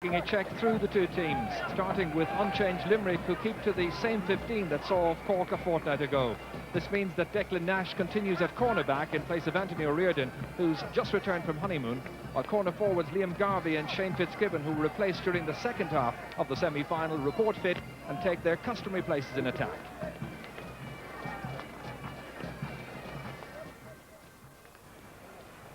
A check through the two teams, starting with unchanged Limerick, who keep to the same 15 that saw off Cork a fortnight ago. This means that Declan Nash continues at cornerback in place of Anthony O'Riordan, who's just returned from honeymoon, while corner forwards Liam Garvey and Shane Fitzgibbon, who were replaced during the second half of the semi-final, report fit and take their customary places in attack.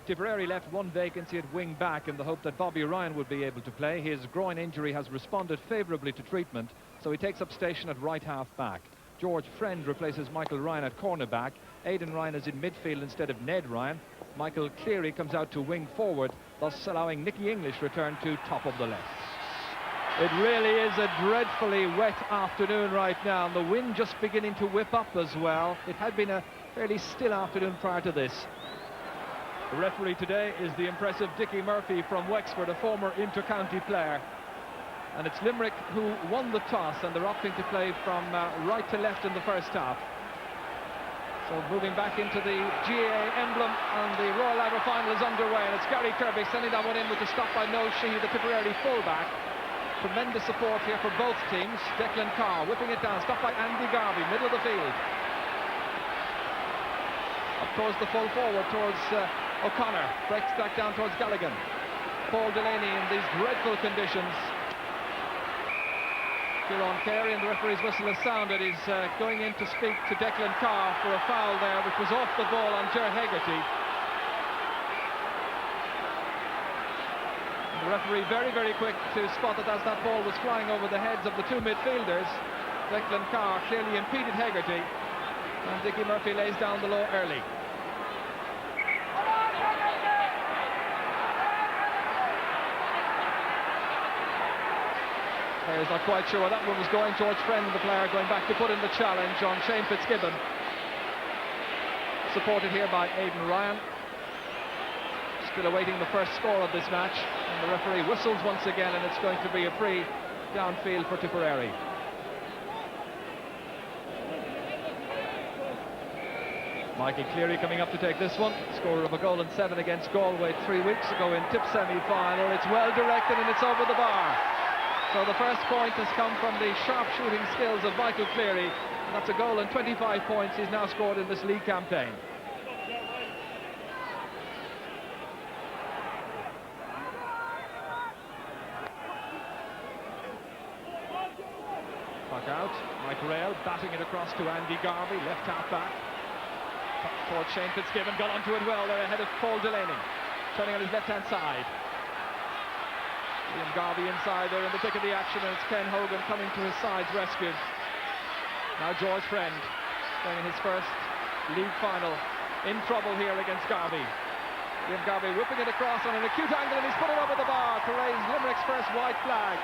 Tipperary left one vacancy at wing back in the hope that Bobby Ryan would be able to play. His groin injury has responded favourably to treatment, so he takes up station at right half back. George Friend replaces Michael Ryan at cornerback. Aidan Ryan is in midfield instead of Ned Ryan. Michael Cleary comes out to wing forward, thus allowing Nicky English return to top of the list. It really is a dreadfully wet afternoon right now, and the wind just beginning to whip up as well. It had been a fairly still afternoon prior to this. The referee today is the impressive Dickie Murphy from Wexford, a former inter-county player. And it's Limerick who won the toss, and they're opting to play from right to left in the first half. So moving back into the GAA emblem, and the Royal Ladder final is underway, and it's Gary Kirby sending that one in with the stop by Noel Sheehy, the Tipperary fullback. Tremendous support here for both teams. Declan Carr whipping it down, stopped by Andy Garvey, middle of the field. Up towards the full forward, towards O'Connor, breaks back down towards Galligan. Paul Delaney in these dreadful conditions. Kieran Carey, and the referee's whistle has sounded. He's going in to speak to Declan Carr for a foul there, which was off the ball on Ger Hegarty. The referee very, very quick to spot that as that ball was flying over the heads of the two midfielders. Declan Carr clearly impeded Hegarty, and Dickie Murphy lays down the law early. Player's not quite sure where that one was going. George Friend, the player, going back to put in the challenge on Shane Fitzgibbon. Supported here by Aidan Ryan. Still awaiting the first score of this match. And the referee whistles once again, and it's going to be a free downfield for Tipperary. Michael Cleary coming up to take this one. Scorer of a goal and 7 against Galway 3 weeks ago in Tip semi-final. It's well directed and it's over the bar. So the first point has come from the sharp shooting skills of Michael Cleary. And that's a goal and 25 points he's now scored in this league campaign. Puck out. Mike Rail batting it across to Andy Garvey, left half back. Towards Shane Fitzgibbon, got onto it well there ahead of Paul Delaney. Turning on his left-hand side. Liam Garvey inside there in the thick of the action, and it's Ken Hogan coming to his side's rescue. Now George Friend, playing in his first league final, in trouble here against Garvey. Liam Garvey whipping it across on an acute angle, and he's put it over the bar to raise Limerick's first white flag.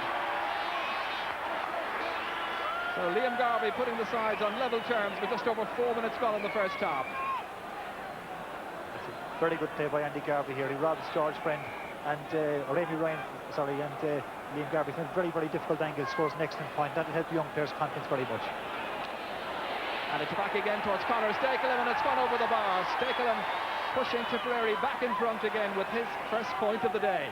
So Liam Garvey putting the sides on level terms with just over 4 minutes gone in the first half. Very good play by Andy Garvey here. He robs George Friend and Liam Garvey from a very, very difficult angle, scores an excellent point. That'll help young players' confidence very much. And it's back again towards Conor Stakelum, and it's gone over the bar. Stakelum pushing Tipperary back in front again with his first point of the day.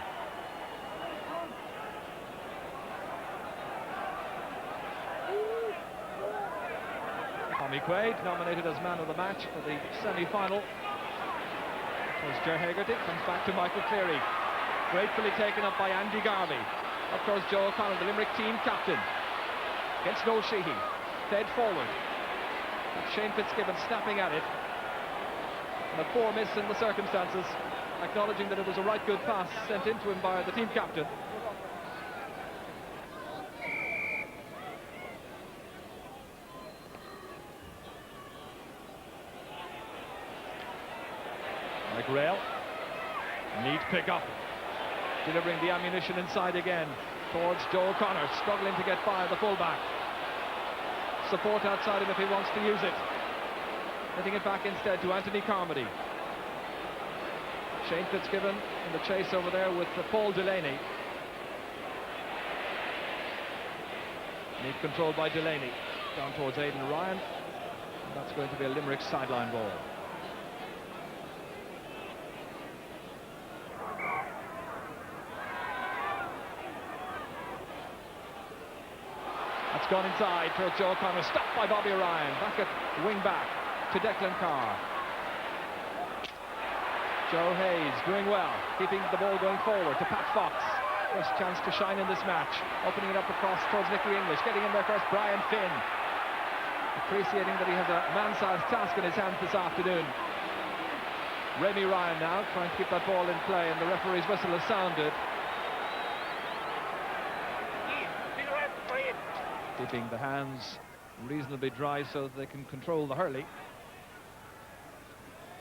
Tommy Quaid nominated as man of the match for the semi-final. Towards Ger Hegarty, comes back to Michael Cleary. Gratefully taken up by Andy Garvey. Up towards Joe O'Connor, the Limerick team captain. Against Noel Sheehy. Fed forward. And Shane Fitzgibbon snapping at it. And a poor miss in the circumstances. Acknowledging that it was a right good pass sent into him by the team captain. Mike Rail. Neat pick up. Delivering the ammunition inside again towards Joe O'Connor, struggling to get by the fullback. Support outside him if he wants to use it. Hitting it back instead to Anthony Carmody. Shane Fitzgibbon in the chase over there with Paul Delaney. Neat control by Delaney. Down towards Aidan Ryan. And that's going to be a Limerick sideline ball. It's gone inside towards Joe O'Connor, stopped by Bobby Ryan. Back at wing back to Declan Carr. Joe Hayes doing well, keeping the ball going forward to Pat Fox. First chance to shine in this match. Opening it up across towards Nicky English, getting in there first Brian Finn. Appreciating that he has a man-sized task in his hands this afternoon. Remy Ryan now trying to keep that ball in play, and the referee's whistle has sounded. Keeping the hands reasonably dry so that they can control the hurley.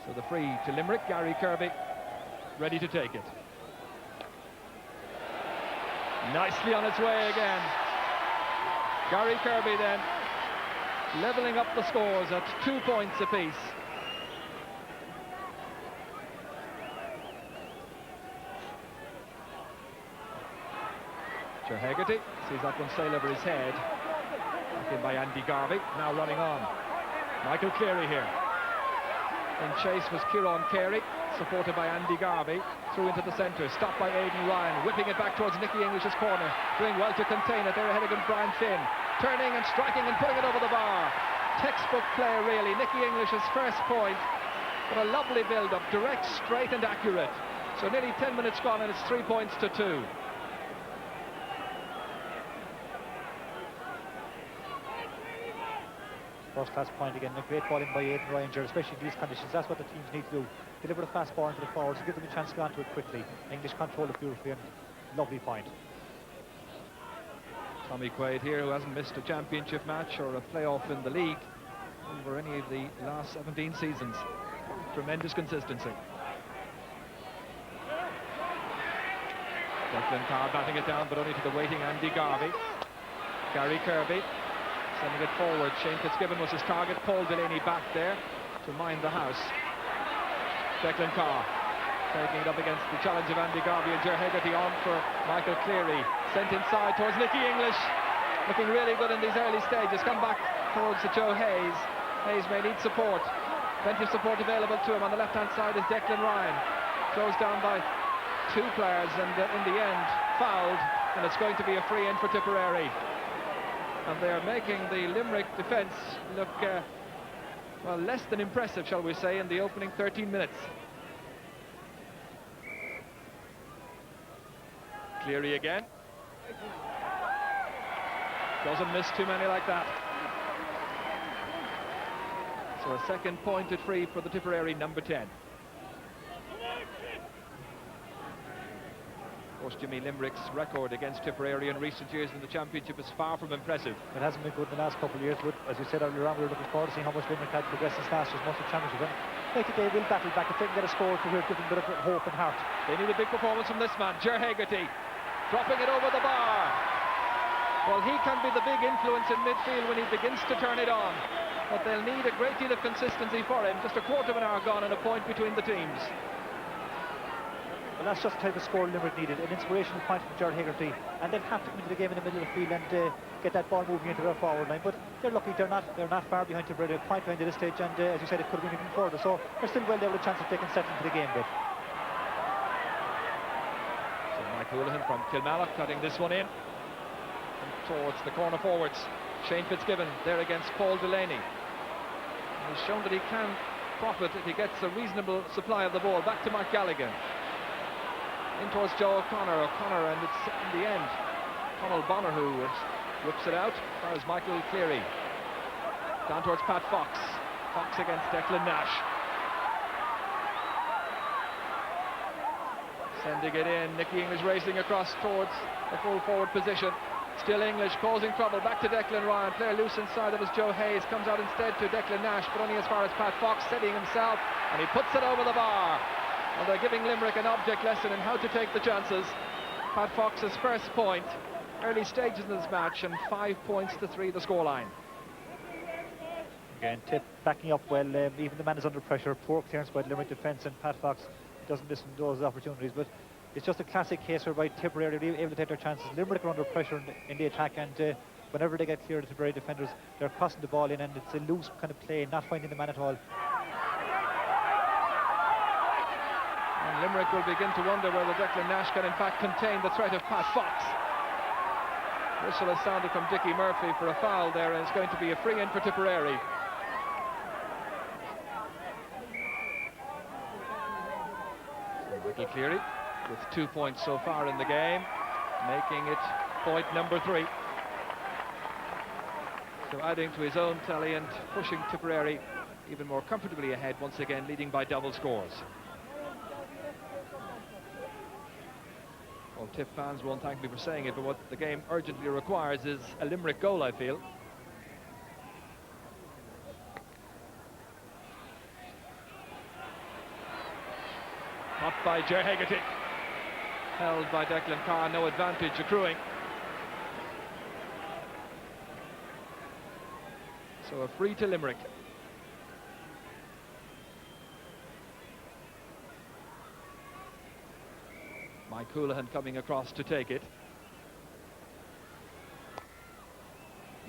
So the free to Limerick, Gary Kirby ready to take it. Nicely on its way again. Gary Kirby then levelling up the scores at 2 points apiece. Ger Hegarty sees that one sail over his head. Back in by Andy Garvey, now running on. Michael Cleary here. In chase was Kieran Carey, supported by Andy Garvey. Through into the centre, stopped by Aidan Ryan, whipping it back towards Nicky English's corner. Doing well to contain it, there ahead against Brian Finn. Turning and striking and putting it over the bar. Textbook play really, Nicky English's first point. But a lovely build-up, direct, straight and accurate. So nearly 10 minutes gone and it's 3 points to 2. First-class point again, a great ball in by Aidan Ryan, especially in these conditions. That's what the teams need to do. Deliver a fast ball into the forwards, give them a chance to go onto it quickly. English control it beautifully, and lovely point. Tommy Quaid here, who hasn't missed a championship match or a playoff in the league over any of the last 17 seasons. Tremendous consistency. Declan Carr batting it down, but only to the waiting Andy Garvey. Gary Kirby sending it forward. Shane Fitzgibbon was his target. Paul Delaney back there to mind the house. Declan Carr taking it up against the challenge of Andy Garvey, and Ger Hegarty on for Michael Cleary. Sent inside towards Nicky English. Looking really good in these early stages. Come back towards Joe Hayes. Hayes may need support. Plenty of support available to him. On the left-hand side is Declan Ryan. Throws down by 2 players, and in the end fouled, and it's going to be a free in for Tipperary. And they are making the Limerick defence look, well, less than impressive, shall we say, in the opening 13 minutes. Cleary again. Doesn't miss too many like that. So a second pointed free for the Tipperary number 10. Of course, Jimmy Limerick's record against Tipperary in recent years in the championship is far from impressive. It hasn't been good in the last couple of years, but as you said earlier on, we were looking forward to seeing how much Limerick had progressed since last year's Munster Championship. And like today, we'll battle back. If they can get a score for here, give them a bit of hope and heart. They need a big performance from this man, Ger Hegarty, dropping it over the bar. Well, he can be the big influence in midfield when he begins to turn it on. But they'll need a great deal of consistency for him. Just a quarter of an hour gone and a point between the teams. Well, that's just the type of score Limerick needed, an inspirational point from Ger Hegarty, and they'll have to come into the game in the middle of the field and get that ball moving into their forward line. But they're lucky they're not far behind Tipperary. They're quite behind at this stage, and as you said, it could have been even further. So they're still well there with a chance of taking settle into the game bit. So Mike Houlihan from Kilmallock cutting this one in and towards the corner forwards. Shane Fitzgibbon there against Paul Delaney. He's shown that he can profit if he gets a reasonable supply of the ball. Back to Mark Galligan. In towards Joe O'Connor, and it's in the end Conal Bonner who whips it out. There's Michael Cleary. Down towards Pat Fox. Fox against Declan Nash. Sending it in. Nicky English racing across towards the full forward position. Still English causing trouble. Back to Declan Ryan. Player loose inside. That was Joe Hayes. Comes out instead to Declan Nash, but only as far as Pat Fox, steadying himself, and he puts it over the bar. Well, they're giving Limerick an object lesson in how to take the chances. Pat Fox's first point, early stages in this match, and 5 points to 3 the scoreline. Again, Tip backing up well. Even the man is under pressure. Poor clearance by the Limerick defence, and Pat Fox doesn't miss those opportunities. But it's just a classic case whereby Tipperary are able to take their chances. Limerick are under pressure in the attack, and whenever they get clear of the Tipperary defenders, they're crossing the ball in, and it's a loose kind of play, not finding the man at all. And Limerick will begin to wonder whether Declan Nash can in fact contain the threat of Pat Fox. Whistle has sounded from Dickie Murphy for a foul there, and it's going to be a free in for Tipperary. Michael Cleary with 2 points so far in the game, making it point number 3. So adding to his own tally and pushing Tipperary even more comfortably ahead, once again leading by double scores. Well, Tip fans won't thank me for saying it, but what the game urgently requires is a Limerick goal, I feel. Not by Ger Hegarty. Held by Declan Carr, no advantage accruing. So a free to Limerick. Mike Houlihan coming across to take it.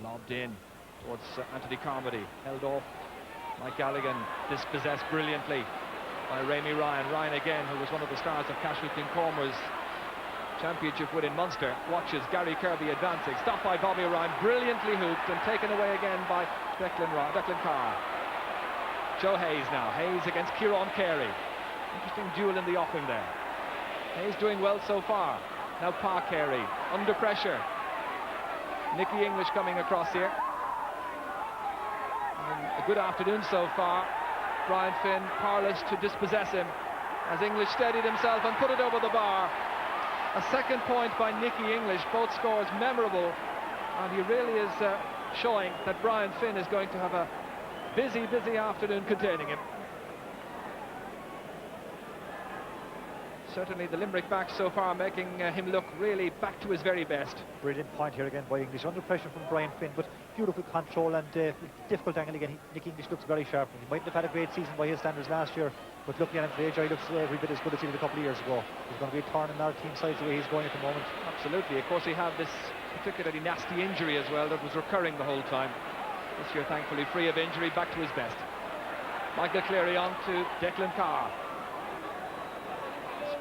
Lobbed in towards Anthony Carmody. Held off. Mike Galligan dispossessed brilliantly by Rémi Ryan. Ryan again, who was one of the stars of Cashel Cormer's championship win in Munster, watches Gary Kirby advancing. Stopped by Bobby Ryan, brilliantly hooped and taken away again by Declan Carr. Joe Hayes now. Hayes against Kieran Carey. Interesting duel in the offing there. Hayes doing well so far. Now Pa Carey under pressure. Nicky English coming across here. And a good afternoon so far. Brian Finn powerless to dispossess him as English steadied himself and put it over the bar. A second point by Nicky English, both scores memorable, and he really is showing that Brian Finn is going to have a busy afternoon containing him. Certainly the Limerick backs so far making him look really back to his very best. Brilliant point here again by English, under pressure from Brian Finn, but beautiful control and difficult angle again. Nick English looks very sharp. He mightn't have had a great season by his standards last year, but looking at him today, he looks every bit as good as he did a couple of years ago. He's going to be a thorn in our team sides the way he's going at the moment. Absolutely. Of course, he had this particularly nasty injury as well that was recurring the whole time. This year, thankfully, free of injury, back to his best. Michael Cleary on to Declan Carr.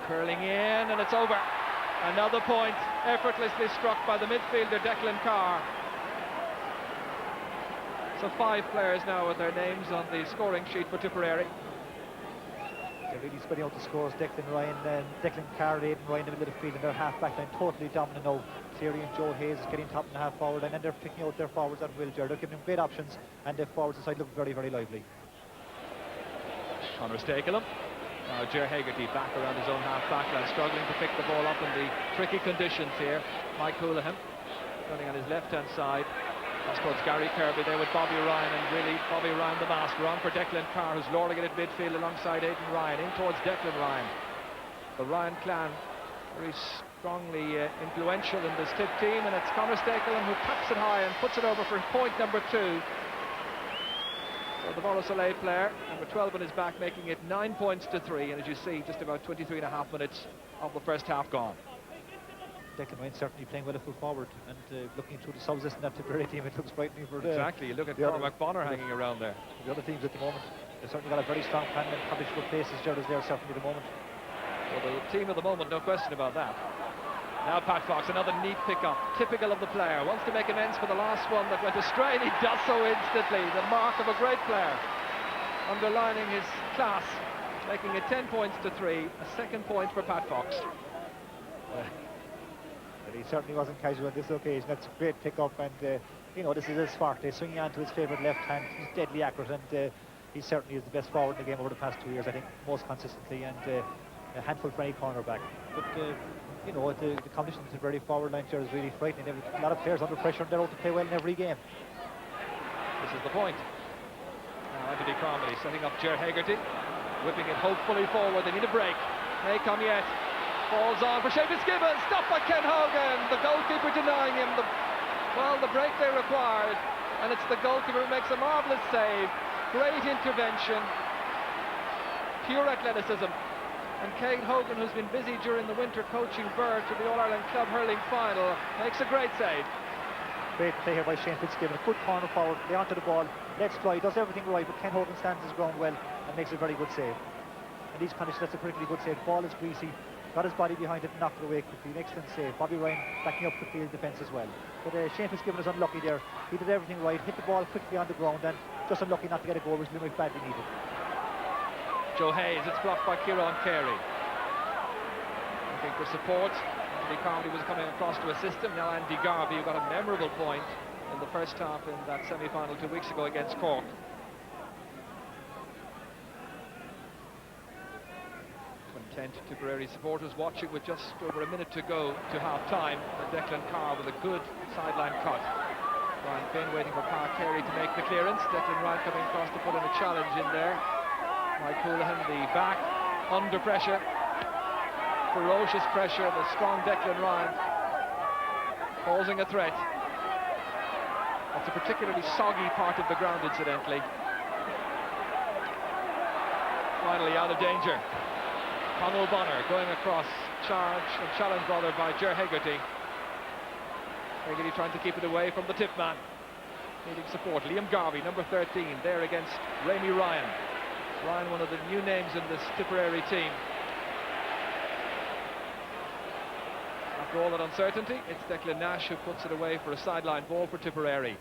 Curling in, and it's over. Another point effortlessly struck by the midfielder Declan Carr. So 5 players now with their names on the scoring sheet for Tipperary. They're really spreading out the scores. Declan Carr, Aidan Ryan in the middle of the field, and their half-back line totally dominant now. Cleary and Joe Hayes getting top in the half-forward line, and they're picking out their forwards at will. They're giving them great options, and their forwards inside look very lively. Conor Stakelum. Now Ger Hegarty back around his own half-back line, struggling to pick the ball up in the tricky conditions here. Mike Houlihan running on his left-hand side. That's towards Gary Kirby there with Bobby Ryan, and really Bobby Ryan the master. On for Declan Carr, who's lording it at midfield alongside Aidan Ryan. In towards Declan Ryan. The Ryan clan very strongly influential in this Tip team, and it's Conor Stakelum who taps it high and puts it over for point number 2. So the Borough Soleil player, number 12 on his back, making it 9 points to 3, and as you see, just about 23.5 minutes of the first half gone. Declan Ryan certainly playing well at full forward, and looking through the subs list in that Tipperary team, it looks frightening for exactly. You look at Cormac Bonner hanging around there. The other teams at the moment, they've certainly got a very strong plan and accomplishable places. Gerald's there certainly at the moment. Well, the team of the moment, no question about that. Now Pat Fox, another neat pick-up, typical of the player. Wants to make amends for the last one that went astray, and he does so instantly. The mark of a great player, underlining his class, making it 10 points to 3. A second point for Pat Fox. But he certainly wasn't casual on this occasion. That's a great pick-up, and you know, this is his forte, swinging on to his favourite left hand. He's deadly accurate, and he certainly is the best forward in the game over the past 2 years, I think, most consistently, and a handful for any cornerback. But you know, the competition to the very forward line here is really frightening. A lot of players under pressure, and they're out to play well in every game. This is the point. Now Anthony Carmody setting up Ger Hegarty, whipping it hopefully forward. They need a break. May come yet. Falls on for Seamus Gibbons, stopped by Ken Hogan. The goalkeeper denying him the break they required, and it's the goalkeeper who makes a marvellous save. Great intervention, pure athleticism. And Kane Hogan, who's been busy during the winter coaching Bird to the All Ireland Club Hurling Final, makes a great save. Great play here by Shane Fitzgibbon. A good corner forward, lay onto the ball, lets fly, does everything right, but Ken Hogan stands his ground well and makes a very good save. In these conditions, that's a particularly good save. Ball is greasy. got his body behind it and knocked it away quickly. An excellent save. Bobby Ryan backing up quickly in defence as well. But Seamus Given is unlucky there. He did everything right, hit the ball quickly on the ground, and just unlucky not to get a goal, which Limerick badly needed. Joe Hayes, it's blocked by Kieran Carey. Looking for support. Andy Carmody was coming across to assist him. Now Andy Garvey, who got a memorable point in the first half in that semi-final 2 weeks ago against Cork. Content Tipperary supporters watching with just over a minute to go to half-time. Declan Carr with a good sideline cut. Brian Finn waiting for Park Carey to make the clearance. Declan Ryan coming across to put in a challenge in there. Mike Houlihan, the back, under pressure. Ferocious pressure, the strong Declan Ryan posing a threat. That's a particularly soggy part of the ground, incidentally. Finally out of danger. Conal Bonner going across, challenge rather by Ger Hegarty. Hegarty trying to keep it away from the tip man. Needing support. Liam Garvey, number 13, there against Rémi Ryan. Ryan, one of the new names in this Tipperary team. After all that uncertainty, it's Declan Nash who puts it away for a sideline ball for Tipperary.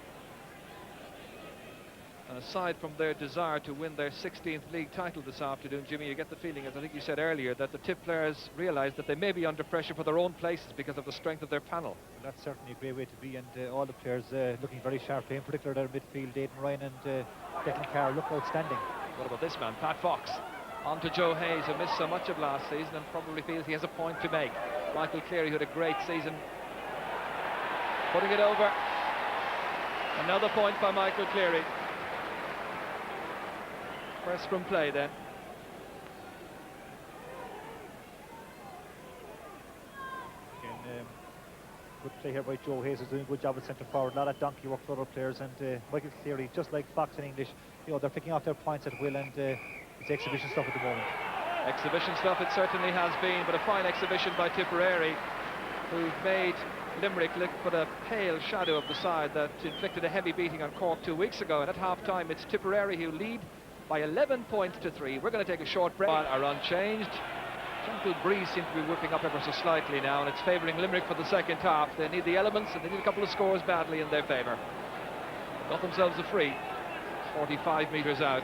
And aside from their desire to win their 16th league title this afternoon, Jimmy, you get the feeling, as I think you said earlier, that the Tip players realise that they may be under pressure for their own places because of the strength of their panel. Well, that's certainly a great way to be, and all the players looking very sharp, in particular their midfield. Aidan Ryan and Declan Carr look outstanding. What about this man, Pat Fox? On to Joe Hayes, who missed so much of last season and probably feels he has a point to make. Michael Cleary, who had a great season, putting it over. Another point by Michael Cleary. First from play then. Again, good play here by Joe Hayes, who's doing a good job at centre forward. A lot of donkey work for other players, and Michael Cleary, just like Fox in English, you know, they're picking off their points at will, and it's exhibition stuff at the moment. Exhibition stuff it certainly has been, but a fine exhibition by Tipperary, who've made Limerick look but a pale shadow of the side that inflicted a heavy beating on Cork 2 weeks ago. And at half-time, it's Tipperary who lead by 11 points to 3. We're going to take a short break. Are unchanged. Gentle breeze seems to be whipping up ever so slightly now, and it's favouring Limerick for the second half. They need the elements, and they need a couple of scores badly in their favour. Got themselves a free, 45 metres out.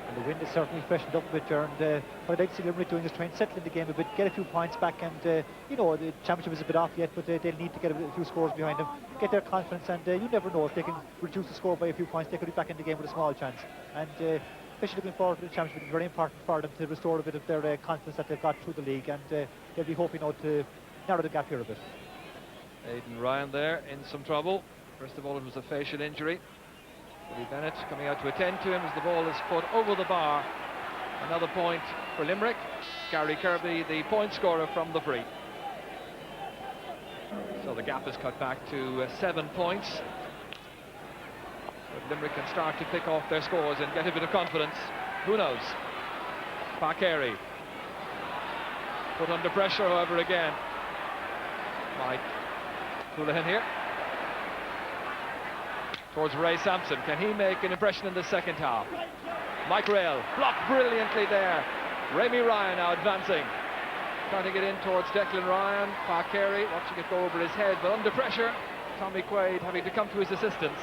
And the wind is certainly freshened up a bit, Ger, and what I'd like to see Limerick doing is try and settle in the game a bit, get a few points back, and you know, the championship is a bit off yet, but they'll need to get a few scores behind them, get their confidence, and you never know, if they can reduce the score by a few points, they could be back in the game with a small chance. And especially looking forward to the championship, it's very important for them to restore a bit of their confidence that they've got through the league, and they'll be hoping now to narrow the gap here a bit. Aidan Ryan there in some trouble. First of all, it was a facial injury. Billy Bennett coming out to attend to him as the ball is put over the bar. Another point for Limerick. Gary Kirby, the point scorer from the free. So the gap is cut back to 7 points. But Limerick can start to pick off their scores and get a bit of confidence. Who knows? Carey put under pressure, however, again. Mike Houlihan here. Towards Ray Sampson. Can he make an impression in the second half? Mike Rail blocked brilliantly there. Rémi Ryan now advancing. Trying to get in towards Declan Ryan. Carey watching it go over his head, but under pressure. Tommy Quaid having to come to his assistance.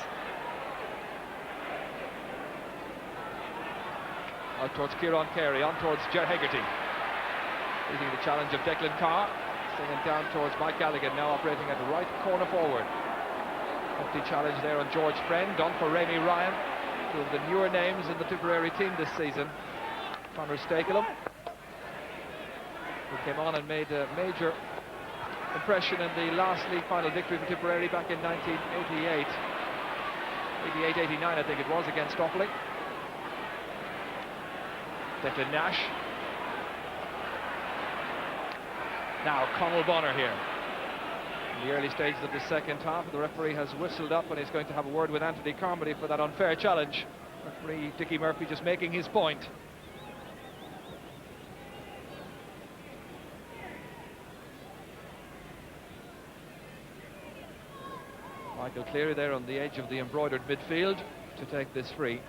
Out towards Kieran Carey, on towards Ger Hegarty. Leading the challenge of Declan Carr. Sending down towards Mike Galligan, now operating at the right corner forward. Hefty challenge there on George Friend, done for Rémi Ryan, two of the newer names in the Tipperary team this season. Conor Stakelum, who came on and made a major impression in the last league final victory for Tipperary back in 1988. 88-89 I think it was, against Offaly. Declan Nash. Now Conal Bonner here. In the early stages of the second half, the referee has whistled up and he's going to have a word with Anthony Carmody for that unfair challenge. Referee Dickie Murphy just making his point. Michael Cleary there on the edge of the embroidered midfield to take this free.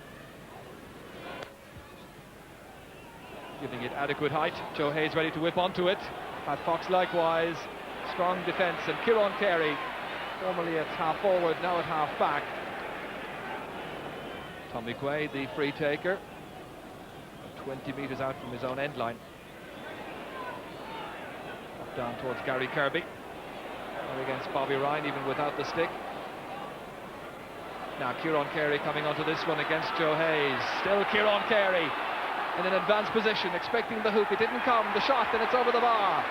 giving it adequate height. Joe Hayes ready to whip onto it. Pat Fox likewise. Strong defence, and Kieran Carey, formerly at half forward, now at half back. Tommy Quaid, the free taker, 20 metres out from his own end line. Up down towards Gary Kirby. There against Bobby Ryan, even without the stick. Now Kieran Carey coming onto this one against Joe Hayes. Still Kieran Carey in an advanced position, expecting the hoop. It didn't come. The shot, and it's over the bar.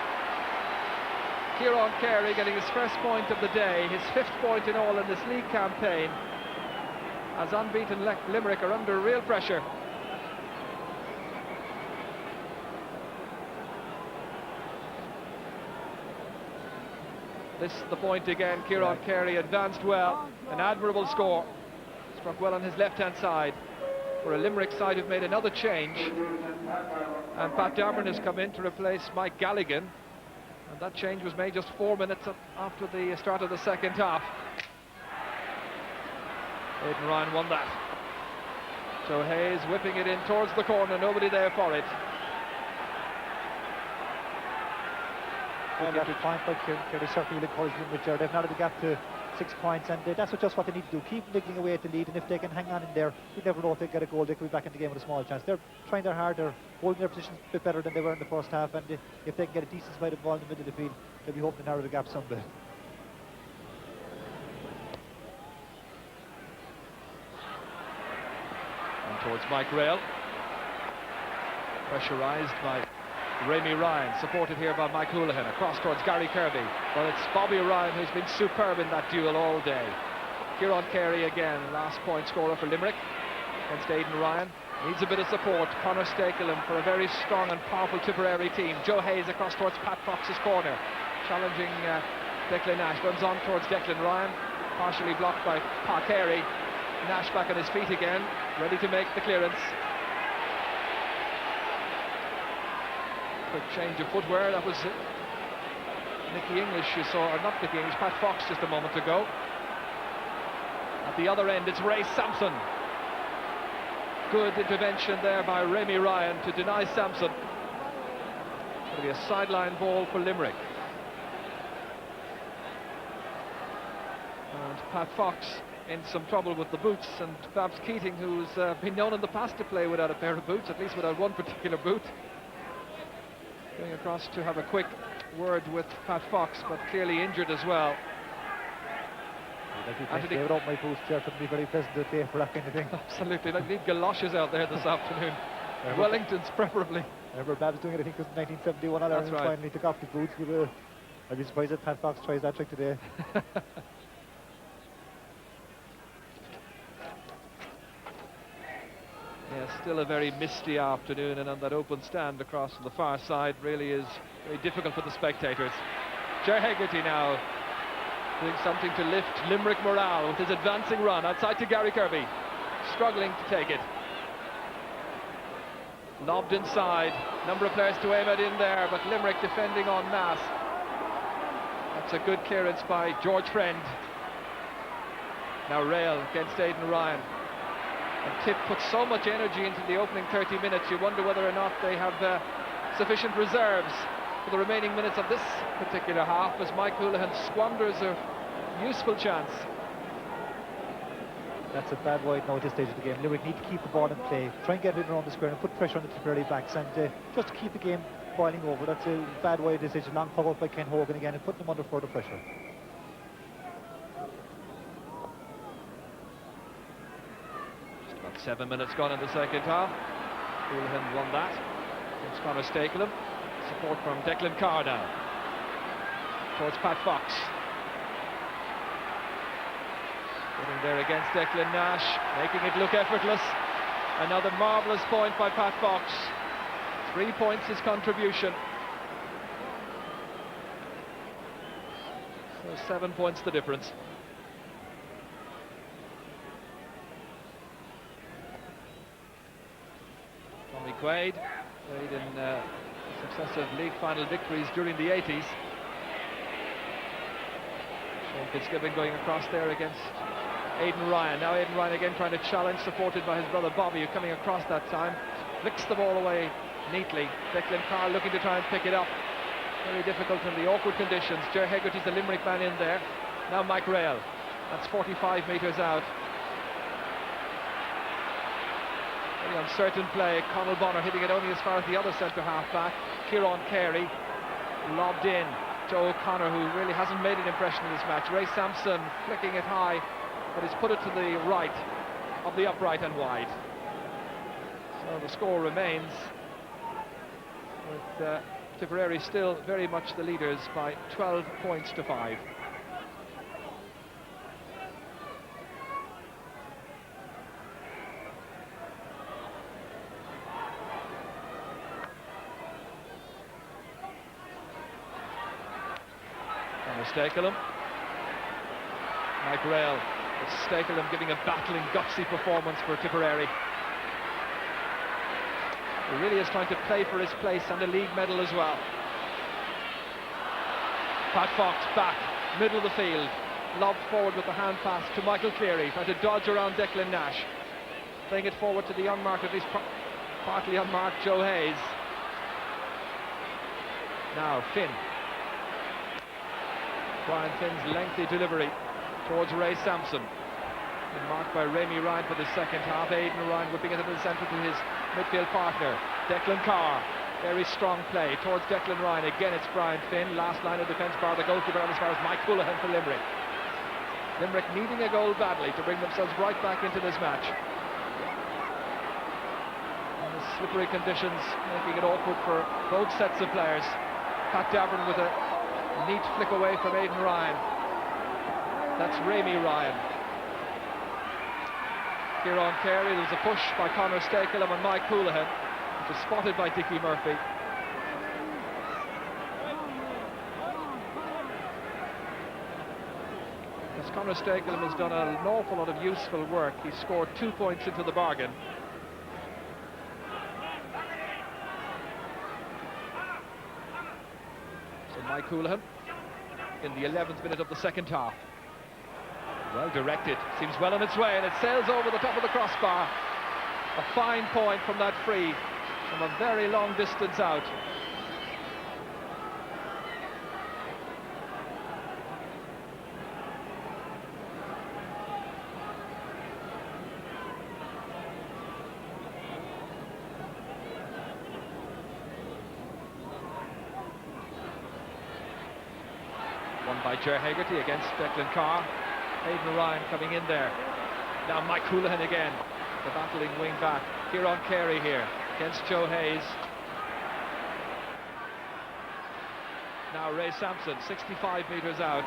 Kieran Carey getting his first point of the day, his 5th point in all in this league campaign, as unbeaten Limerick are under real pressure. This is the point again. Kieran Carey advanced well, an admirable score. Struck well on his left-hand side. For a Limerick side who've made another change, and Pat Dameron has come in to replace Mike Galligan. And that change was made just 4 minutes after the start of the second half. Aidan Ryan won that. Joe Hayes whipping it in towards the corner, nobody there for it. And at the point by Kerry certainly will encourage them with Ger. They've narrowed the gap to 6 points, and that's just what they need to do. Keep niggling away at the lead, and if they can hang on in there, you never know if they get a goal. They could be back in the game with a small chance. They're trying their hard. They're holding their positions a bit better than they were in the first half, and if they can get a decent spite of ball in the middle of the field, they'll be hoping to narrow the gap some bit. And towards Mike Rail. Pressurised by Rémi Ryan, supported here by Mike Houlihan, across towards Gary Kirby. Well, it's Bobby Ryan who's been superb in that duel all day. Kieran Carey again, last point scorer for Limerick against Aidan Ryan. Needs a bit of support. Conor Stakelum for a very strong and powerful Tipperary team. Joe Hayes across towards Pat Fox's corner, challenging Declan Nash. Runs on towards Declan Ryan, partially blocked by Pa Carey. Nash back on his feet again, ready to make the clearance. Quick change of footwear. That was Nicky English you saw, or not Nicky English, Pat Fox just a moment ago. At the other end, it's Ray Sampson. Good intervention there by Rémi Ryan to deny Sampson. It's going to be a sideline ball for Limerick. And Pat Fox in some trouble with the boots, and Babs Keating, who's been known in the past to play without a pair of boots, at least without one particular boot, going across to have a quick word with Pat Fox, but clearly injured as well. They would open my boots, Ger. Couldn't be very pleasant day for that kind of thing. Absolutely, they need galoshes out there this afternoon. Wellingtons preferably. Remember Babs doing it, I think it was 1971 All Ireland Final. He took off the boots. I'd be surprised if Pat Fox tries that trick today. Yeah, still a very misty afternoon, and on that open stand across on the far side really is very difficult for the spectators. Ger Hegarty now doing something to lift Limerick morale with his advancing run outside to Gary Kirby, struggling to take it. Lobbed inside, number of players to aim it in there, but Limerick defending en masse. That's a good clearance by George Friend. Now Rail against Aidan Ryan. And Tip put so much energy into the opening 30 minutes, you wonder whether or not they have sufficient reserves for the remaining minutes of this particular half, as Mike Houlihan squanders a useful chance. That's a bad wide now at this stage of the game. Limerick need to keep the ball in play, try and get it around the square and put pressure on the Tipperary backs, and just to keep the game boiling over. That's a bad wide at this stage. A long pop up by Ken Hogan again and putting them under further pressure. Just about 7 minutes gone in the second half. Houlihan won that against Conor Stakelum. Support from Declan Carr now towards Pat Fox. Getting there against Declan Nash, making it look effortless. Another marvellous point by Pat Fox. 3 points his contribution. So 7 points the difference. Tommy Quaid played in successive league final victories during the 80s. Sean Fitzgibbon going across there against Aidan Ryan. Now Aidan Ryan again trying to challenge, supported by his brother Bobby, who coming across that time. Flicks the ball away neatly. Declan Carr looking to try and pick it up. Very difficult in the awkward conditions. Ger Hegarty's the Limerick man in there. Now Mike Rail. That's 45 metres out. Very uncertain play. Conal Bonner hitting it only as far as the other centre half back. Kieran Carey lobbed in. Joe O'Connor, who really hasn't made an impression in this match. Ray Sampson flicking it high, but he's put it to the right of the upright and wide. So the score remains with Tipperary still very much the leaders by 12 points to 5. Stakelum. Mike Rail. It's Stakelum giving a battling, gutsy performance for Tipperary. He really is trying to play for his place and a league medal as well. Pat Fox back, middle of the field. Lobbed forward with the hand pass to Michael Cleary, trying to dodge around Declan Nash. Playing it forward to the unmarked, at least partly unmarked, Joe Hayes. Now Finn. Brian Finn's lengthy delivery towards Ray Sampson. And marked by Rémi Ryan for the second half. Aidan Ryan whipping it into the centre to his midfield partner. Declan Carr. Very strong play towards Declan Ryan. Again it's Brian Finn. Last line of defence bar the goalkeeper out as far as Mike Houlihan for Limerick. Limerick needing a goal badly to bring themselves right back into this match. And the slippery conditions making it awkward for both sets of players. Pat Davern with a neat flick away from Aidan Ryan. That's Rémi Ryan. Kieran Carey, there's a push by Conor Stakelum and Mike Houlihan, which is spotted by Dickie Murphy. As Conor Stakelum has done an awful lot of useful work. He scored 2 points into the bargain. Mike Houlihan in the 11th minute of the second half. Well directed, seems well on its way, and it sails over the top of the crossbar. A fine point from that free from a very long distance out. Won by Ger Hegarty against Declan Carr. Aidan Ryan coming in there. Now Mike Houlihan again, the battling wing back. Kieran Carey here against Joe Hayes. Now Ray Sampson, 65 metres out.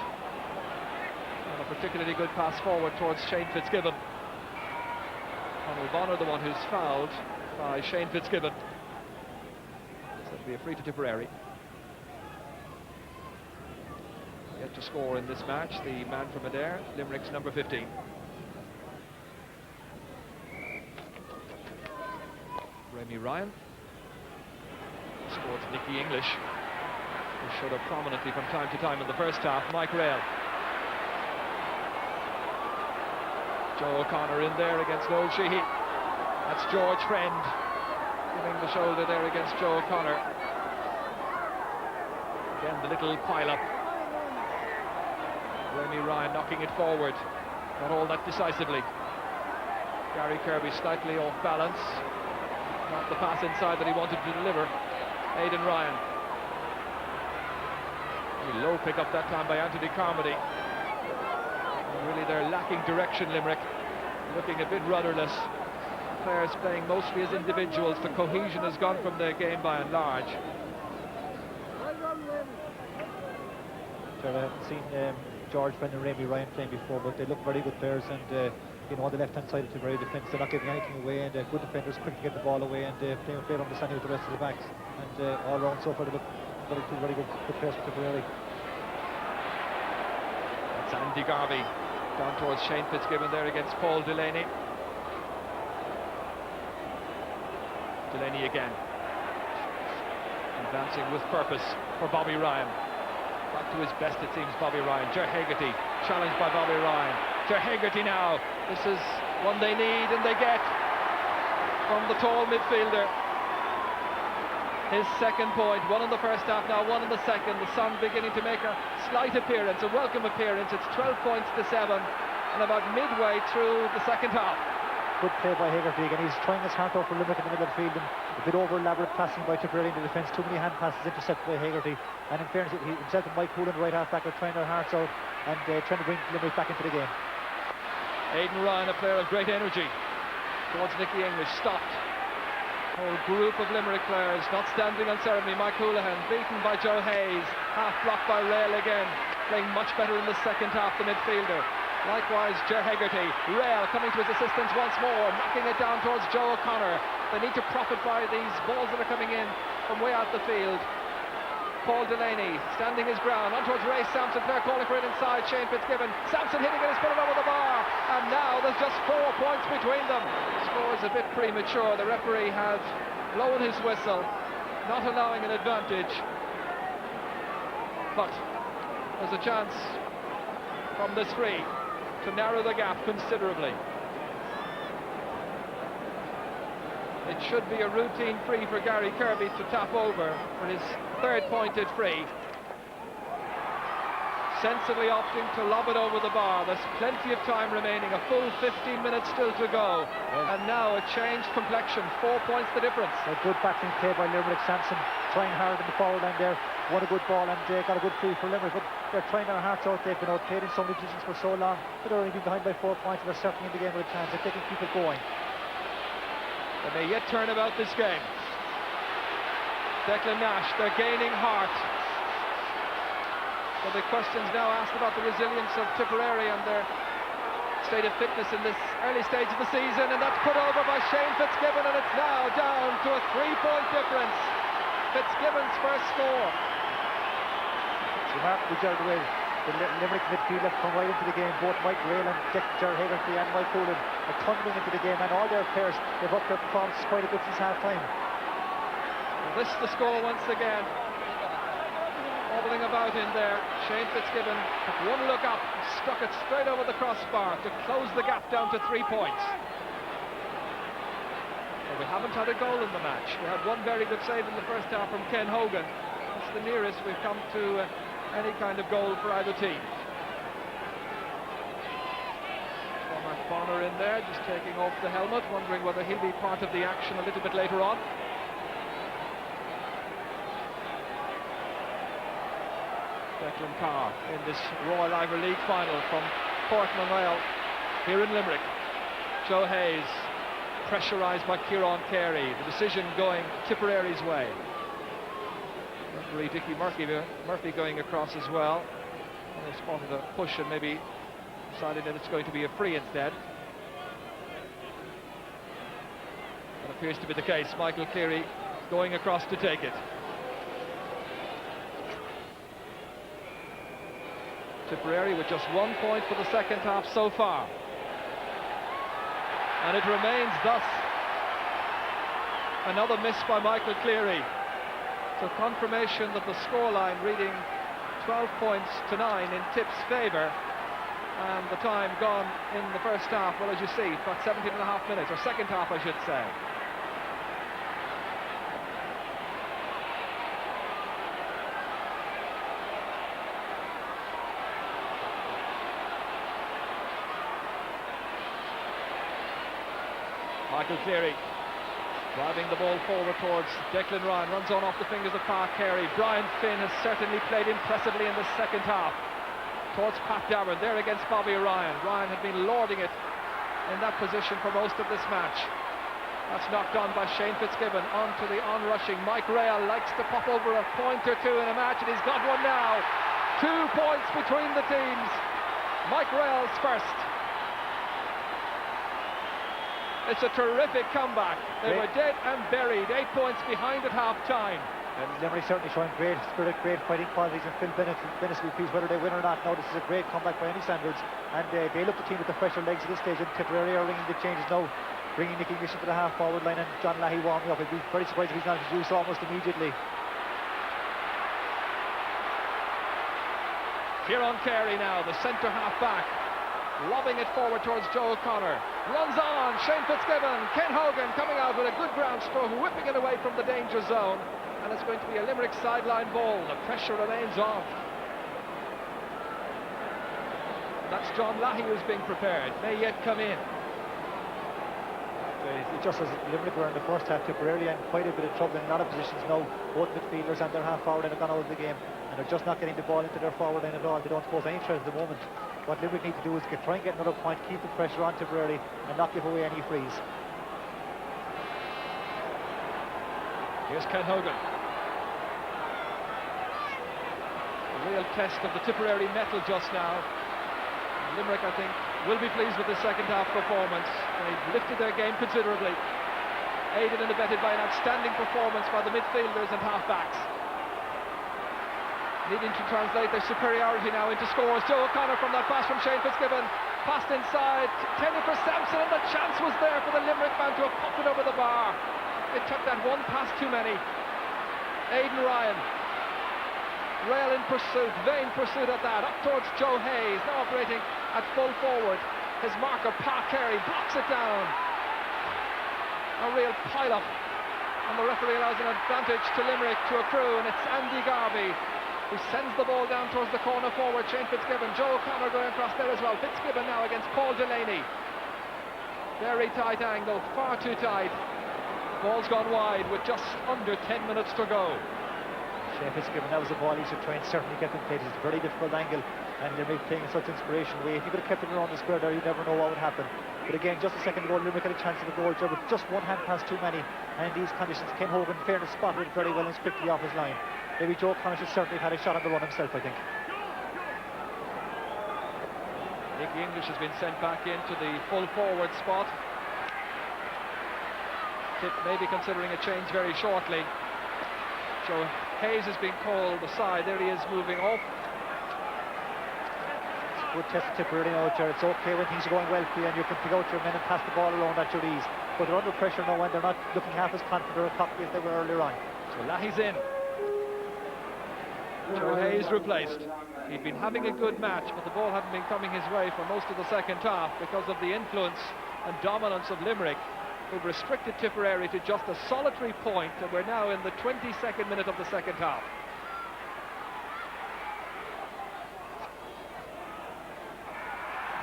And a particularly good pass forward towards Shane Fitzgibbon. Conal Bonner, the one who's fouled by Shane Fitzgibbon. So it'll be a free to Tipperary. Yet to score in this match, the man from Adair, Limerick's number 15. Rémi Ryan scored Nicky English, who showed up prominently from time to time in the first half. Mike Rail. Joe O'Connor in there against Noel Sheehy. That's George Friend giving the shoulder there against Joe O'Connor. Again, the little pile-up. Rémi Ryan knocking it forward, not all that decisively. Gary Kirby slightly off balance, not the pass inside that he wanted to deliver. Aidan Ryan. A low pick up that time by Anthony Carmody. And really they're lacking direction, Limerick, looking a bit rudderless. Players playing mostly as individuals. The cohesion has gone from their game by and large. Sure, I haven't seen George Friend and Rémi Ryan playing before, but they look very good players, and you know, on the left-hand side of the Tipperary defence, they're not giving anything away, and good defenders quick to get the ball away, and playing with great understanding with the rest of the backs, and all round so far they look very good players for Tipperary. That's Andy Garvey down towards Shane Fitzgibbon there against Paul Delaney. Delaney again, advancing with purpose for Bobby Ryan. Back to his best, it seems, Bobby Ryan. Ger Hegarty, challenged by Bobby Ryan. Ger Hegarty now. This is one they need and they get from the tall midfielder. His second point, one in the first half, now one in the second. The sun beginning to make a slight appearance, a welcome appearance. It's 12 points to 7, and about midway through the second half. Good play by Hegarty, and he's trying his heart out for Limerick in the middle of the field, and a bit over elaborate passing by Tipperary in the defence. Too many hand passes intercepted by Hegarty, and in fairness, he himself and Mike Hoolan, right half back, are trying their hearts out and trying to bring Limerick back into the game. Aidan Ryan, a player of great energy, towards Nicky English, stopped. Whole group of Limerick players not standing on ceremony. Mike Houlihan beaten by Joe Hayes, half blocked by Rail again, playing much better in the second half, the midfielder. Likewise, Ger Hegarty. Rail coming to his assistance once more, knocking it down towards Joe O'Connor. They need to profit by these balls that are coming in from way out the field. Paul Delaney standing his ground on towards Ray Sampson. Clare calling for it inside. Shane Fitzgibbon. Sampson hitting it, has put it over the bar, and now there's just 4 points between them. The score is a bit premature. The referee has blown his whistle, not allowing an advantage, but there's a chance from this free to narrow the gap considerably. It should be a routine free for Gary Kirby to tap over for his third pointed free. Sensibly opting to lob it over the bar. There's plenty of time remaining, a full 15 minutes still to go. Yes. And now a changed complexion, 4 points the difference. A good battling play by Limerick. Sampson trying hard in the forward line there, won a good ball and got a good free for Limerick, but they're trying their hearts out. They've been outplayed in so many positions for so long, but they're only been behind by 4 points, and they're certainly in the game with a chance. If they can keep it going, they may yet turn about this game. Declan Nash, they're gaining heart. So the questions now asked about the resilience of Tipperary and their state of fitness in this early stage of the season, and that's put over by Shane Fitzgibbon, and it's now down to a 3-point difference. Fitzgibbon's first score. It's remarkable, Ger, the way the Limerick midfield have come right into the game. Both Mike Rail and Ger Hegarty and Mike Hoolan are thundering into the game, and all their players, they've upped their performance quite a bit since half-time. Well, this is the score once again. Wobbling about in there, Shane Fitzgibbon took one look up, stuck it straight over the crossbar to close the gap down to 3 points. Well, we haven't had a goal in the match. We had one very good save in the first half from Ken Hogan. That's the nearest we've come to any kind of goal for either team. Cormac Bonner in there, just taking off the helmet, wondering whether he'll be part of the action a little bit later on. Declan Carr in this Royal Irish League Final from Portmanwell here in Limerick. Joe Hayes pressurised by Kieran Carey. The decision going Tipperary's way. Referee Dickie Murphy going across as well. They spotted a push and maybe decided that it's going to be a free instead. That appears to be the case. Michael Cleary going across to take it. Tipperary with just 1 point for the second half so far. And it remains thus. Another miss by Michael Cleary. So confirmation that the scoreline reading 12 points to 9 in Tip's favour. And the time gone in the first half, well, as you see, about 17 and a half minutes, or second half I should say. Michael Cleary driving the ball forward towards Declan Ryan, runs on off the fingers of Pat Carey. Brian Finn has certainly played impressively in the second half towards Pat Davern, there against Bobby Ryan. Ryan had been lording it in that position for most of this match. That's knocked on by Shane Fitzgibbon onto the onrushing Mike Rail. Likes to pop over a point or two in a match, and he's got one now. 2 points between the teams. Mike Rail's first. It's a terrific comeback. They were dead and buried, 8 points behind at half-time. And Limerick certainly showing great spirit, great fighting qualities, and Phil Bennett will be pleased whether they win or not. Now this is a great comeback by any standards, and they look the team with the fresher legs at this stage, and Tipperary are ringing the changes now, bringing Nicky Mission to the half-forward line, and John Lahey warming up. I'd be very surprised if he's not introduced almost immediately. Kieran Carey now, the centre half-back, lobbing it forward towards Joe O'Connor. Runs on, Shane Fitzgibbon, Ken Hogan coming out with a good ground stroke, whipping it away from the danger zone. and it's going to be a Limerick sideline ball. The pressure remains on. That's John Lahey who's being prepared, may yet come in. It just as Limerick were in the first half Tipperary and quite a bit of trouble in a lot of positions now. Both midfielders and their half forward line have gone out of the game, and they're just not getting the ball into their forward line at all. They don't pose any threat at the moment. What Limerick need to do is try and get another point, keep the pressure on Tipperary and not give away any frees. Here's Ken Hogan. A real test of the Tipperary mettle just now. Limerick, I think, will be pleased with the second half performance. They've lifted their game considerably, aided and abetted by an outstanding performance by the midfielders and half-backs. Needing to translate their superiority now into scores. Joe O'Connor from that pass from Shane Fitzgibbon. Passed inside, tended for Sampson, and the chance was there for the Limerick man to have popped it over the bar. It took that one pass too many. Aidan Ryan, rail in pursuit, vain pursuit at that, up towards Joe Hayes, now operating at full forward. His marker, Pa Carey, blocks it down. A real pile-up, and the referee allows an advantage to Limerick to accrue, and it's Andy Garvey who sends the ball down towards the corner forward. Shane Fitzgibbon, Joe O'Connor going across there as well. Fitzgibbon now against Paul Delaney. Very tight angle, far too tight. Ball's gone wide with just under 10 minutes to go. Shane Fitzgibbon, that was a ball he should try and certainly get in place. It's a very difficult angle, and Limerick playing in such inspiration way. If you could have kept it around the square there, you never know what would happen. But again, just a second ago, Limerick had a chance of a goal there, but just one hand pass too many. And in these conditions, Ken Hogan, fairness, spotted it very well and quickly off his line. Maybe Joe O'Connor should certainly have had a shot on the run himself, I think. Nicky English has been sent back into the full forward spot. Tip may be considering a change very shortly. Joe Hayes has been called aside. There he is moving off. Good test of Tipperary now, Ger. It's okay when things are going well for you and you can pick out your men and pass the ball around at your ease. But they're under pressure now and they're not looking half as confident or cocky as they were earlier on. So Lahey's in. Joe Hayes replaced. He'd been having a good match, but the ball hadn't been coming his way for most of the second half because of the influence and dominance of Limerick, who restricted Tipperary to just a solitary point, and we're now in the 22nd minute of the second half.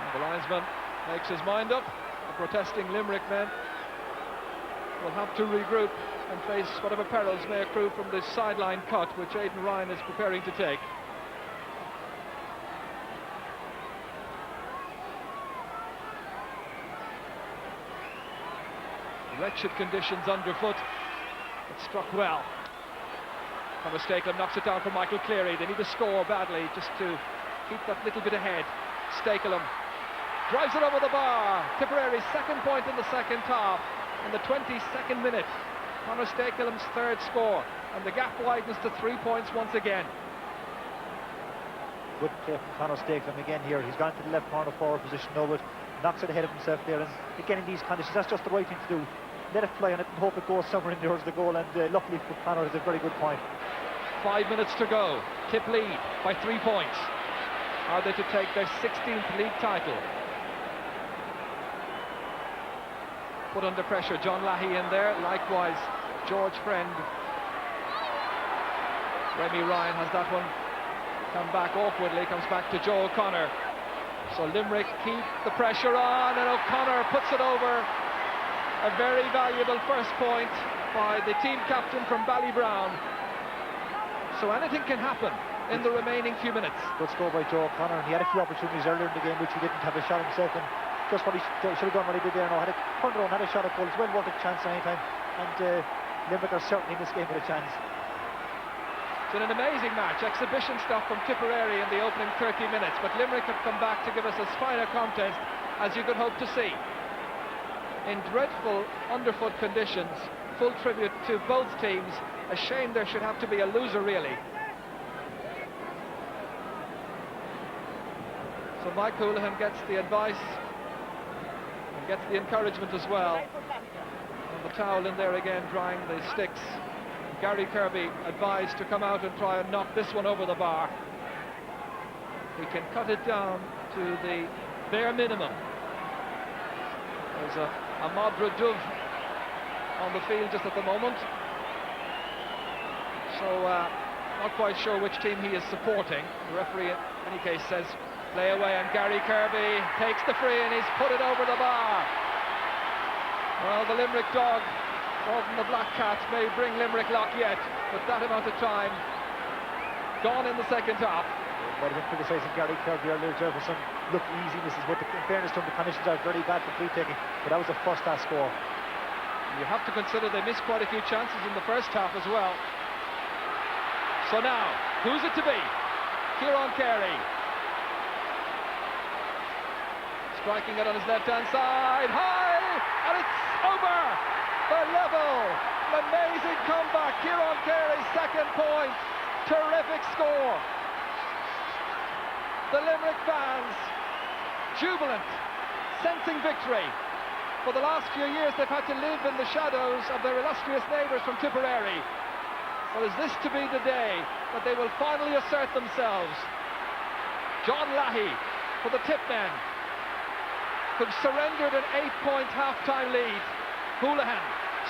And the linesman makes his mind up. The protesting Limerick men will have to regroup and face whatever perils may accrue from this sideline cut, which Aidan Ryan is preparing to take. Wretched conditions underfoot. It struck well. Conor Stakelum knocks it down for Michael Cleary. They need to score badly just to keep that little bit ahead. Stakelum drives it over the bar. Tipperary's second point in the second half in the 22nd minute. Conor Stakelum's third score, and the gap widens to 3 points once again. Good play from Conor Stakelum again here. He's gone to the left corner forward position now, but knocks it ahead of himself there, and again in these conditions that's just the right thing to do. Let it fly on it and hope it goes somewhere in towards the goal, and luckily for Conor, it's a very good point. 5 minutes to go. Tip lead by 3 points. Are they to take their 16th league title? Put under pressure, John Lahey in there, likewise George Friend. Remy Ryan has that one come back awkwardly, comes back to Joe O'Connor. So Limerick keep the pressure on, and O'Connor puts it over. A very valuable first point by the team captain from Ballybrown. So anything can happen in the remaining few minutes. Good score by Joe O'Connor, and he had a few opportunities earlier in the game which he didn't have a shot himself, and just what he should have done what he did there now. Had a turned around, had a shot at goal. It's well worth a chance anytime, and Limerick are certainly in this game with a chance. It's been an amazing match, exhibition stuff from Tipperary in the opening 30 minutes, but Limerick have come back to give us as fine a contest as you could hope to see. In dreadful underfoot conditions, full tribute to both teams. A shame there should have to be a loser, really. So Mike Houlihan gets the advice and gets the encouragement as well. And the towel in there again, drying the sticks. Gary Kirby advised to come out and try and knock this one over the bar. He can cut it down to the bare minimum. There's a Madra Dove on the field just at the moment. so not quite sure which team he is supporting. The referee, in any case, says play away, and Gary Kirby takes the free and he's put it over the bar. Well, the Limerick dog, more than the Black Cat, may bring Limerick luck yet, but that amount of time gone in the second half. Might have been criticising Gary Kirby earlier, Jefferson looked easy, Mrs. But in fairness to him, the conditions are very bad for free taking, but that was a first half score. You have to consider they missed quite a few chances in the first half as well. So now, who's it to be? Kieran Carey. Striking it on his left-hand side, high, and it's over! The level! Amazing comeback, Kieran Carey's second point. Terrific score. The Limerick fans, jubilant, sensing victory. For the last few years they've had to live in the shadows of their illustrious neighbours from Tipperary. Well, is this to be the day that they will finally assert themselves? John Lahey for the Tipmen, who've surrendered an 8-point half-time lead. Houlihan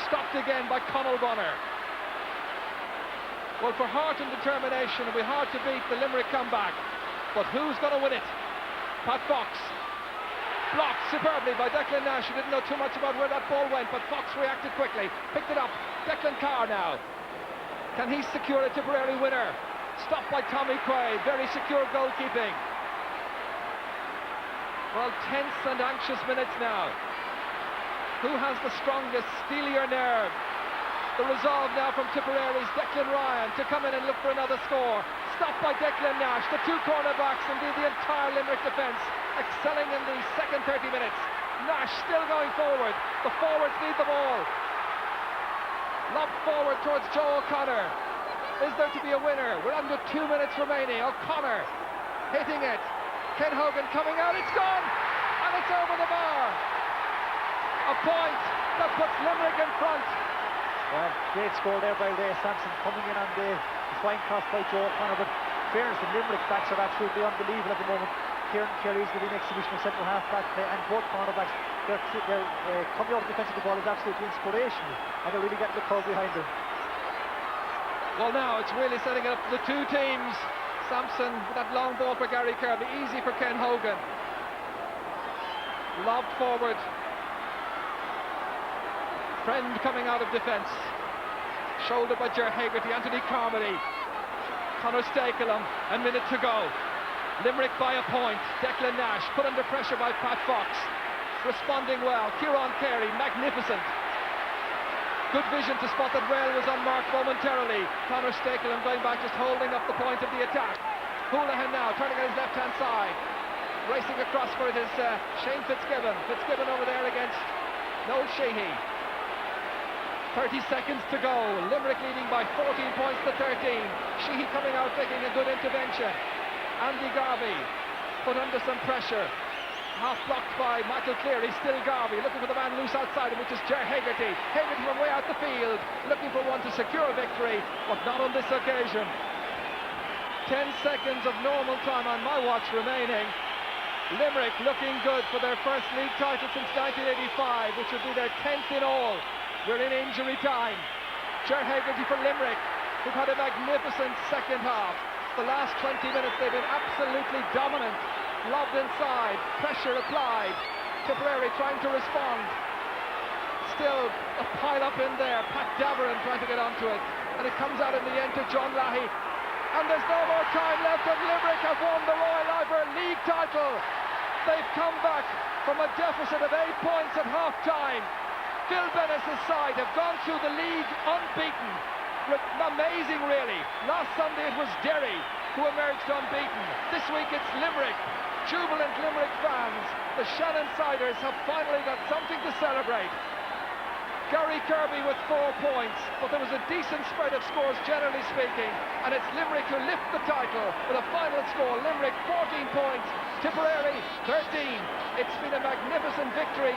stopped again by Conall Bonner. Well, for heart and determination, it'll be hard to beat the Limerick comeback. But who's going to win it? Pat Fox. Blocked superbly by Declan Nash, who didn't know too much about where that ball went, but Fox reacted quickly, picked it up. Declan Carr now. Can he secure a Tipperary winner? Stopped by Tommy Quaid, very secure goalkeeping. Well, tense and anxious minutes now. Who has the strongest, steelier nerve? The resolve now from Tipperary's Declan Ryan to come in and look for another score. Stopped by Declan Nash, the two cornerbacks, indeed the entire Limerick defence, excelling in the second 30 minutes. Nash still going forward. The forwards need the ball. Lobbed forward towards Joe O'Connor. Is there to be a winner? We're under 2 minutes remaining. O'Connor hitting it. Ken Hogan coming out. It's gone! And it's over the bar. A point that puts Limerick in front. Well, great score there by Ray Sampson, coming in on the flying cross by Joe O'Connor. But fairness, the Limerick backs are absolutely unbelievable at the moment. Kieran Carey's giving an exhibition of central half back play, and both cornerbacks, they're coming out of defence of the ball is absolutely inspirational, and they're really getting the crowd behind them. Well, now it's really setting up the two teams. Sampson with that long ball for Gary Kirby, easy for Ken Hogan. Lobbed forward. Friend coming out of defence. Shouldered by Ger Haggerty, Anthony Carmody. Conor Stakelum, a minute to go. Limerick by a point. Declan Nash put under pressure by Pat Fox. Responding well. Kieran Carey, magnificent. Good vision to spot that Rail was unmarked momentarily. Conor Stakelum going back, just holding up the point of the attack. Houlihan now turning on his left-hand side. Racing across for it is Shane Fitzgibbon. Fitzgibbon over there against Noel Sheehy. 30 seconds to go. Limerick leading by 14 points to 13. Sheehy coming out taking a good intervention. Andy Garvey put under some pressure. Half blocked by Michael Cleary. Still Garvey looking for the man loose outside him, which is Ger Haggerty. Haggerty from way out the field, looking for one to secure a victory, but not on this occasion. 10 seconds of normal time on my watch remaining. Limerick looking good for their first league title since 1985, which would be their 10th in all. We're in injury time. Ger Haggerty for Limerick, who've had a magnificent second half. The last 20 minutes they've been absolutely dominant. Lobbed inside, pressure applied. Tipperary trying to respond. Still a pile up in there. Pat Daveron trying to get onto it. And it comes out in the end to John Lahey. And there's no more time left, and Limerick have won the Royal Ivor League title. They've come back from a deficit of 8 points at half-time. Phil Bennis's side have gone through the league unbeaten. Amazing, really. Last Sunday it was Derry who emerged unbeaten. This week it's Limerick. Jubilant Limerick fans. The Shannon-siders have finally got something to celebrate. Gary Kirby with 4 points, but there was a decent spread of scores generally speaking, and it's Limerick who lift the title with a final score. Limerick 14 points, Tipperary 13. It's been a magnificent victory.